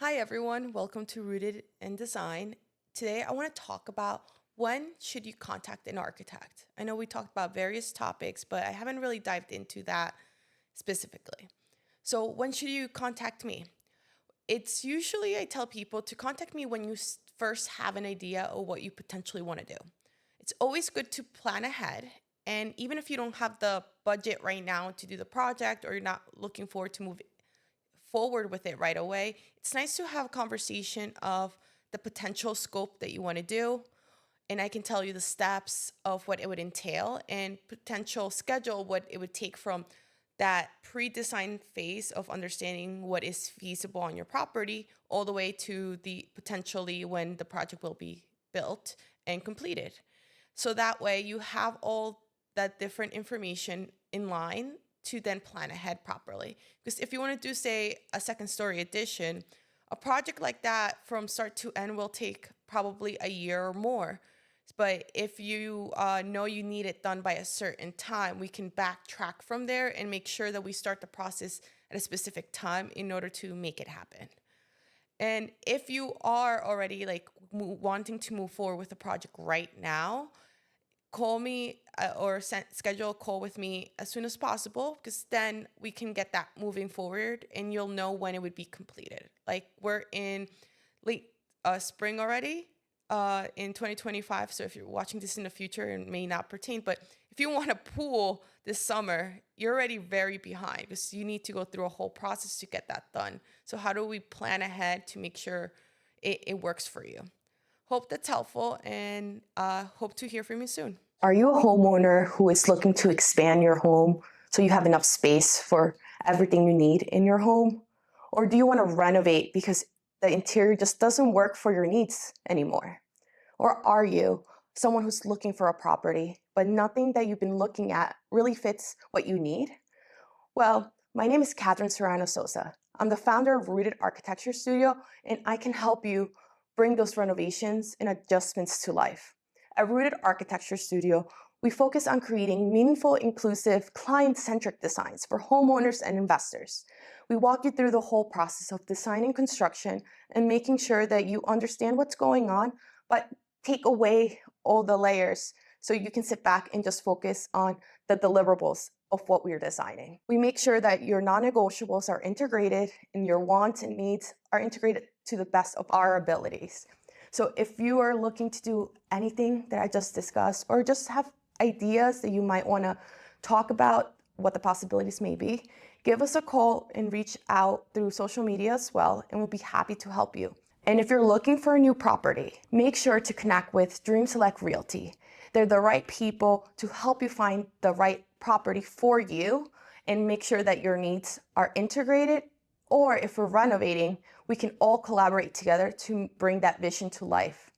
Hi everyone, welcome to Rooted in Design. Today I want to talk about when should you contact an architect. I know we talked about various topics, but I haven't really dived into that specifically. So when should you contact me? It's usually I tell people to contact me when you first have an idea of what you potentially want to do. It's always good to plan ahead, and even if you don't have the budget right now to do the project or you're not looking forward to move forward with it right away, it's nice to have a conversation of the potential scope that you want to do. And I can tell you the steps of what it would entail and potential schedule, what it would take from that pre-design phase of understanding what is feasible on your property all the way to the potentially when the project will be built and completed. So that way you have all that different information in line to then plan ahead properly. Because if you want to do, say, a second story addition, a project like that from start to end will take probably a year or more. But if you know you need it done by a certain time, we can backtrack from there and make sure that we start the process at a specific time in order to make it happen. And if you are already like wanting to move forward with the project right now, call me or schedule a call with me as soon as possible, because then we can get that moving forward and you'll know when it would be completed. Like we're in late spring already in 2025. So if you're watching this in the future, it may not pertain. But if you want a pool this summer, you're already very behind because you need to go through a whole process to get that done. So how do we plan ahead to make sure it works for you? Hope that's helpful, and hope to hear from you soon. Are you a homeowner who is looking to expand your home so you have enough space for everything you need in your home? Or do you want to renovate because the interior just doesn't work for your needs anymore? Or are you someone who's looking for a property, but nothing that you've been looking at really fits what you need? Well, my name is Katherine Serrano Sosa. I'm the founder of Rooted Architecture Studio, and I can help you bring those renovations and adjustments to life. At Rooted Architecture Studio, we focus on creating meaningful, inclusive, client-centric designs for homeowners and investors. We walk you through the whole process of designing construction and making sure that you understand what's going on, but take away all the layers so you can sit back and just focus on the deliverables of what we're designing. We make sure that your non-negotiables are integrated and your wants and needs are integrated to the best of our abilities. So if you are looking to do anything that I just discussed, or just have ideas that you might want to talk about what the possibilities may be, give us a call and reach out through social media as well, and we'll be happy to help you. And if you're looking for a new property, make sure to connect with Dream Select Realty. They're the right people to help you find the right property for you and make sure that your needs are integrated. Or if we're renovating, we can all collaborate together to bring that vision to life.